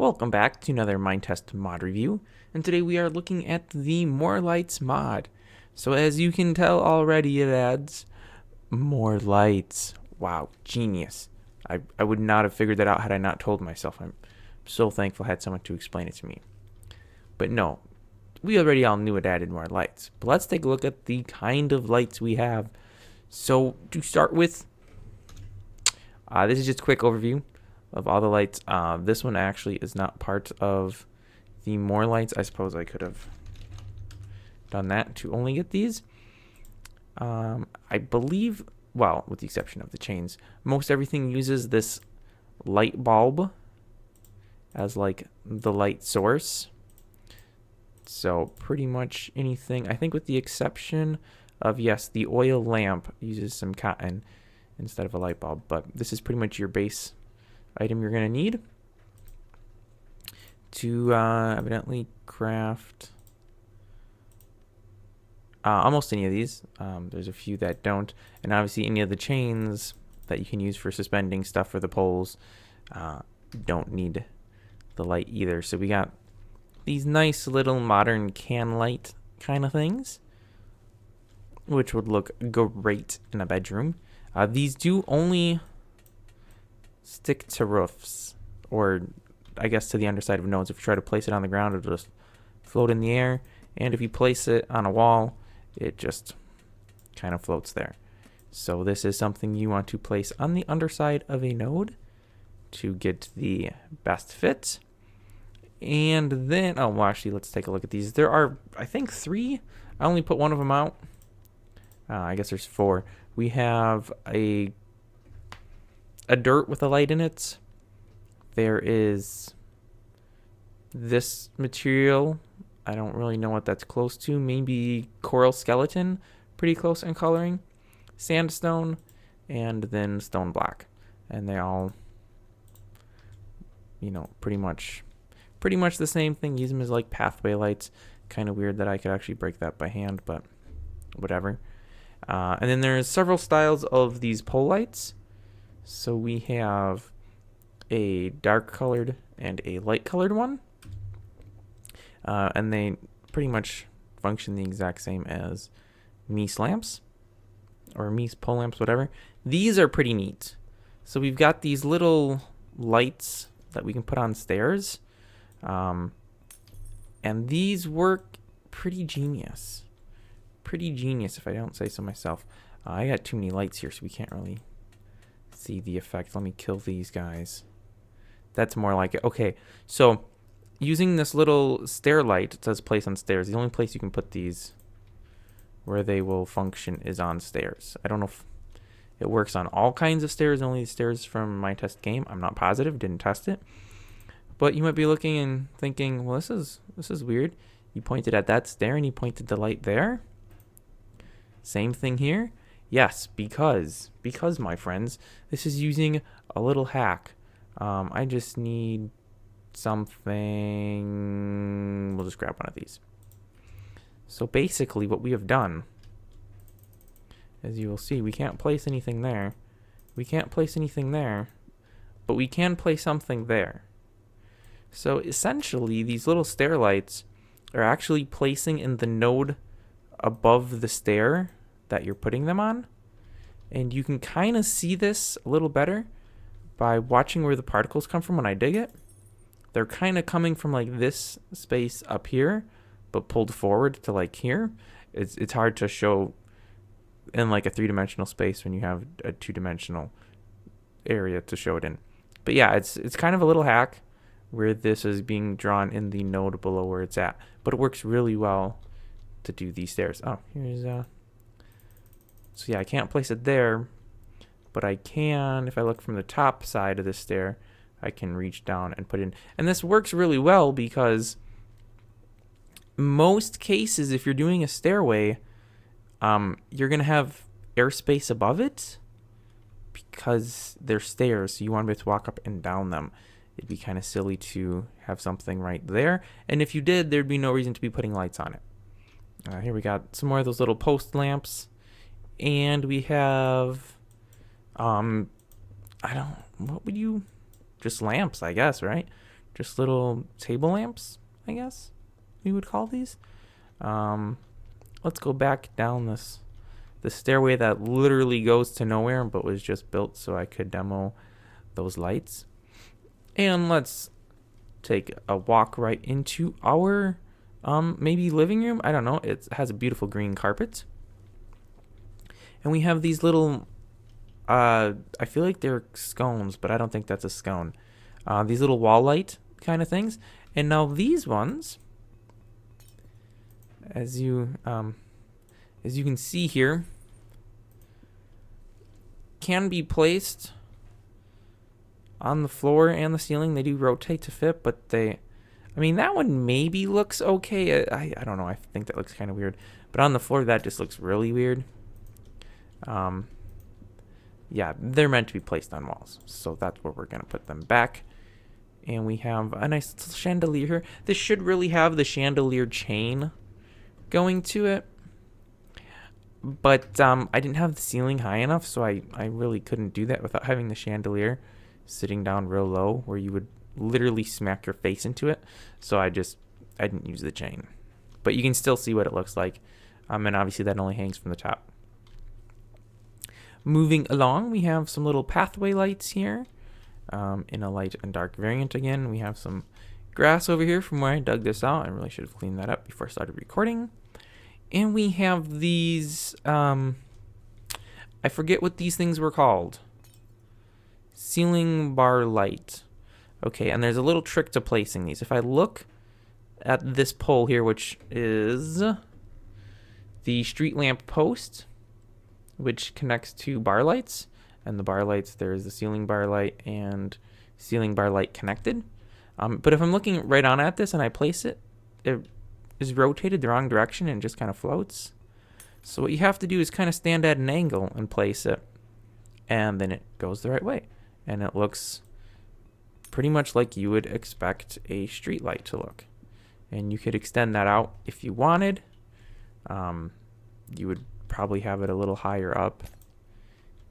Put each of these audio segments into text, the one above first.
Welcome back to another Minetest mod review, and today we are looking at the Morelights mod. So as you can tell already, it adds more lights. Wow, genius. I would not have figured that out had I not told myself. I'm so thankful I had someone to explain it to me. But no, we already all knew it added more lights. But let's take a look at the kind of lights we have. So to start with, this is just a quick overview of all the lights. This one actually is not part of the Morelights. I suppose I could have done that to only get these. I believe, well, with the exception of the chains, most everything uses this light bulb as like the light source. So pretty much anything, I think with the exception of, yes, the oil lamp uses some cotton instead of a light bulb, but this is pretty much your base item you're going to need to evidently craft almost any of these. There's a few that don't, and obviously any of the chains that you can use for suspending stuff for the poles don't need the light either. So we got these nice little modern can light kind of things, which would look great in a bedroom. These do only stick to roofs, or I guess to the underside of nodes. If you try to place it on the ground, it'll just float in the air, and if you place it on a wall, it just kind of floats there. So this is something you want to place on the underside of a node to get the best fit. And then, oh, well, actually, let's take a look at these. There are, I think, 3. I only put one of them out. I guess there's 4. We have a dirt with a light in it. There is this material. I don't really know what that's close to. Maybe coral skeleton, pretty close in coloring. Sandstone, and then stone block. And they all, you know, pretty much the same thing. Use them as like pathway lights. Kind of weird that I could actually break that by hand, but whatever. And then there's several styles of these pole lights. So we have a dark colored and a light colored one. And they pretty much function the exact same as Mies lamps or Mies pole lamps, whatever. These are pretty neat. So we've got these little lights that we can put on stairs. And these work pretty genius. Pretty genius, if I don't say so myself. I got too many lights here, so we can't really see the effect. Let me kill these guys. That's more like it. Okay, so using this little stair light, it says place on stairs. The only place you can put these where they will function is on stairs. I don't know if it works on all kinds of stairs, only the stairs from my test game. I'm not positive, didn't test it. But you might be looking and thinking, well, this is weird. You pointed at that stair and you pointed the light there. Same thing here. Yes, because my friends, this is using a little hack. I just need something. We'll just grab one of these. So basically what we have done, as you will see, we can't place anything there. We can't place anything there, but we can place something there. So essentially these little stair lights are actually placing in the node above the stair that you're putting them on. And you can kind of see this a little better by watching where the particles come from when I dig it. They're kind of coming from like this space up here, but pulled forward to like here. It's hard to show in like a 3-dimensional space when you have a 2-dimensional area to show it in. But yeah, it's kind of a little hack where this is being drawn in the node below where it's at. But it works really well to do these stairs. Oh, here's so yeah, I can't place it there, but I can, if I look from the top side of the stair, I can reach down and put in. And this works really well because most cases, if you're doing a stairway, you're going to have airspace above it because they're stairs, so you want to be able to walk up and down them. It'd be kind of silly to have something right there. And if you did, there'd be no reason to be putting lights on it. Here we got some more of those little post lamps. And we have, what would you, just lamps, I guess, right? just little table lamps, I guess we would call these. Let's go back down the stairway that literally goes to nowhere, but was just built so I could demo those lights. And let's take a walk right into our maybe living room. I don't know. It has a beautiful green carpet. And we have these little, I feel like they're scones, but I don't think that's a scone. These little wall light kind of things. And now these ones, as you can see here, can be placed on the floor and the ceiling. They do rotate to fit, but I mean, that one maybe looks okay. I don't know. I think that looks kind of weird. But on the floor, that just looks really weird. Yeah, they're meant to be placed on walls. So that's where we're going to put them back. And we have a nice little chandelier here. This should really have the chandelier chain going to it. But I didn't have the ceiling high enough, so I really couldn't do that without having the chandelier sitting down real low where you would literally smack your face into it. So I didn't use the chain. But you can still see what it looks like. And obviously that only hangs from the top. Moving along, we have some little pathway lights here. In a light and dark variant again. We have some grass over here from where I dug this out. I really should have cleaned that up before I started recording. And we have these, I forget what these things were called. Ceiling bar light. Okay, and there's a little trick to placing these. If I look at this pole here, which is the street lamp post, which connects to bar lights, and the bar lights, there's the ceiling bar light and ceiling bar light connected. But if I'm looking right on at this and I place it, it is rotated the wrong direction and just kind of floats. So what you have to do is kind of stand at an angle and place it, and then it goes the right way. And it looks pretty much like you would expect a street light to look. And you could extend that out if you wanted. You would probably have it a little higher up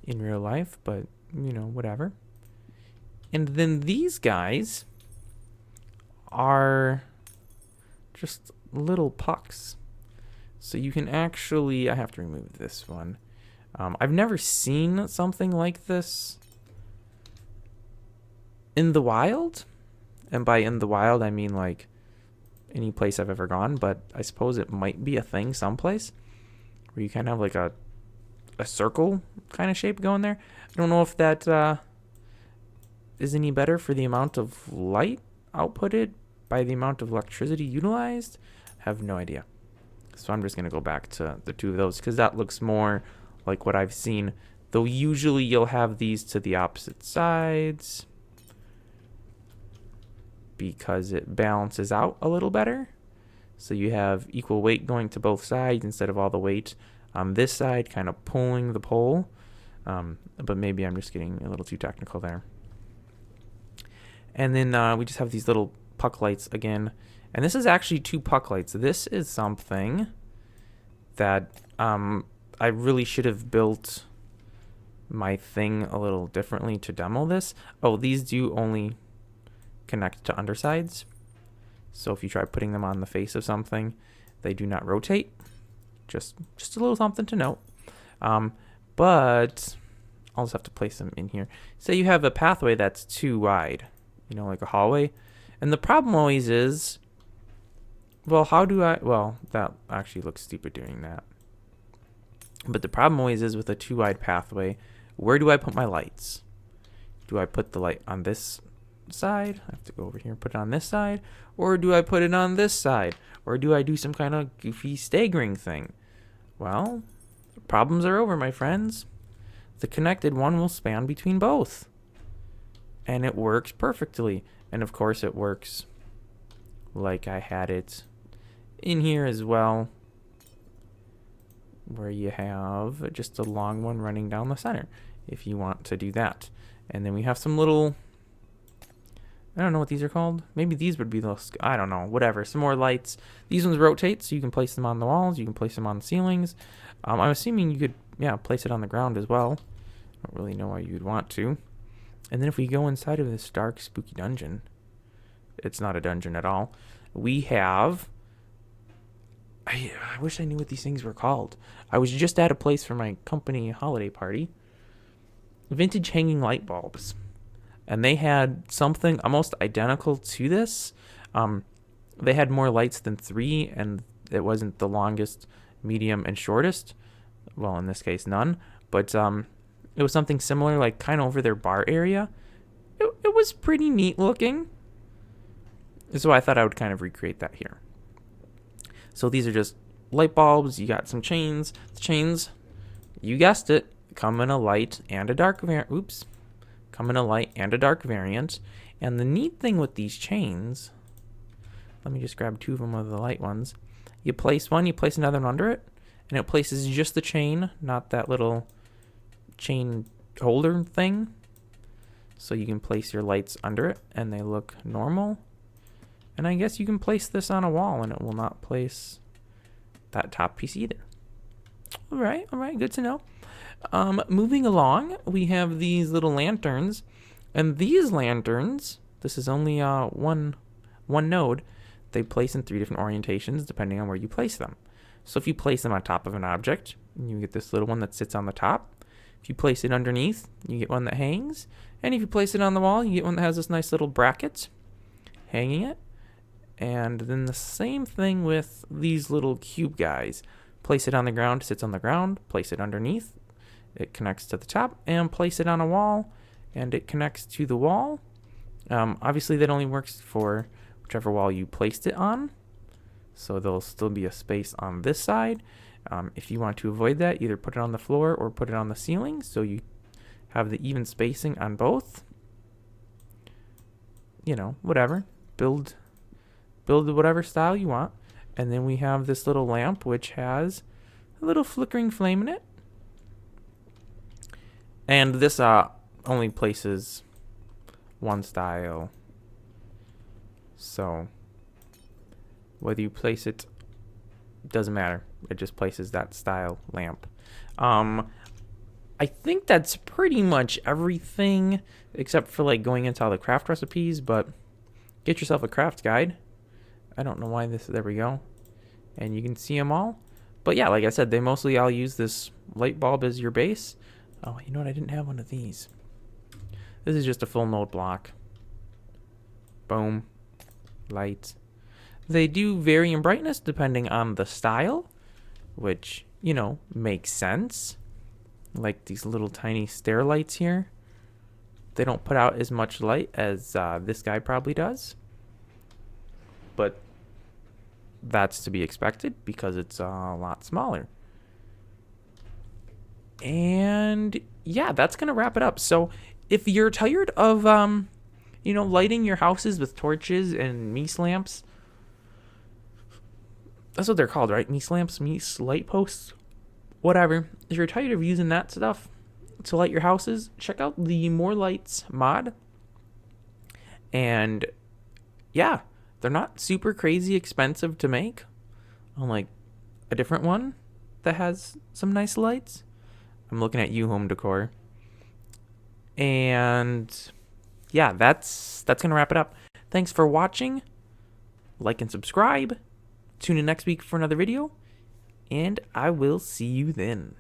in real life, but you know, whatever. And then these guys are just little pucks. So you can actually, I have to remove this one. I've never seen something like this in the wild. And by in the wild, I mean like any place I've ever gone, but I suppose it might be a thing someplace where you kind of have like a circle kind of shape going there. I don't know if that is any better for the amount of light outputted by the amount of electricity utilized. I have no idea. So I'm just going to go back to the two of those because that looks more like what I've seen. Though usually you'll have these to the opposite sides because it balances out a little better. So you have equal weight going to both sides instead of all the weight on this side kind of pulling the pole. But maybe I'm just getting a little too technical there. And then we just have these little puck lights again. And this is actually 2 puck lights. This is something that I really should have built my thing a little differently to demo this. Oh, these do only connect to undersides. So if you try putting them on the face of something, they do not rotate. Just a little something to note. But I'll just have to place them in here. Say you have a pathway that's too wide, you know, like a hallway. And the problem always is, well, that actually looks stupid doing that. But the problem always is with a too wide pathway, where do I put my lights? Do I put the light on this side? I have to go over here and put it on this side. Or do I put it on this side? Or do I do some kind of goofy staggering thing? Well, problems are over, my friends. The connected one will span between both. And it works perfectly. And of course it works like I had it in here as well, where you have just a long one running down the center if you want to do that. And then we have some little, I don't know what these are called. Maybe these would be those, I don't know, whatever. Some more lights. These ones rotate, so you can place them on the walls. You can place them on the ceilings. I'm assuming you could, place it on the ground as well. I don't really know why you'd want to. And then if we go inside of this dark, spooky dungeon, It's not a dungeon at all. We have... I wish I knew what these things were called. I was just at a place for my company holiday party. Vintage hanging light bulbs. And they had something almost identical to this. They had more lights than 3, and it wasn't the longest, medium, and shortest. Well, in this case, none. But it was something similar, like kind of over their bar area. It was pretty neat looking. So I thought I would kind of recreate that here. So these are just light bulbs. You got some chains. The chains, you guessed it, come in a light and a dark variant. Oops. Come in a light and a dark variant. And the neat thing with these chains, let me just grab 2 of them of the light ones. You place one, you place another one under it, and it places just the chain, not that little chain holder thing. So you can place your lights under it, and they look normal. And I guess you can place this on a wall, and it will not place that top piece either. All right, good to know. Moving along, we have these little lanterns, and these lanterns, this is only one node. They place in 3 different orientations depending on where you place them. So if you place them on top of an object, you get this little one that sits on the top. If you place it underneath, you get one that hangs. And if you place it on the wall, you get one that has this nice little bracket hanging it. And then the same thing with these little cube guys. Place it on the ground, it sits on the ground. Place it underneath, it connects to the top. And place it on a wall, and it connects to the wall. Obviously, that only works for whichever wall you placed it on. So there'll still be a space on this side. If you want to avoid that, either put it on the floor or put it on the ceiling, so you have the even spacing on both. You know, whatever. Build whatever style you want. And then we have this little lamp, which has a little flickering flame in it. And this only places one style. So whether you place it, doesn't matter. It just places that style lamp. I think that's pretty much everything, except for like going into all the craft recipes, but get yourself a craft guide. I don't know why this, there we go. And you can see them all. But yeah, like I said, they mostly all use this light bulb as your base. Oh, you know what? I didn't have one of these. This is just a full node block. Boom. Light. They do vary in brightness depending on the style, which, you know, makes sense. Like these little tiny stair lights here. They don't put out as much light as this guy probably does. But that's to be expected because it's a lot smaller. And yeah, that's going to wrap it up. So if you're tired of, you know, lighting your houses with torches and meese lamps, that's what they're called, right? Meese lamps, meese light posts, whatever. If you're tired of using that stuff to light your houses, check out the Morelights mod. And yeah, they're not super crazy expensive to make, unlike a different one that has some nice lights. I'm looking at you, Home Decor. And yeah, that's gonna wrap it up. Thanks for watching. Like and subscribe. Tune in next week for another video, and I will see you then.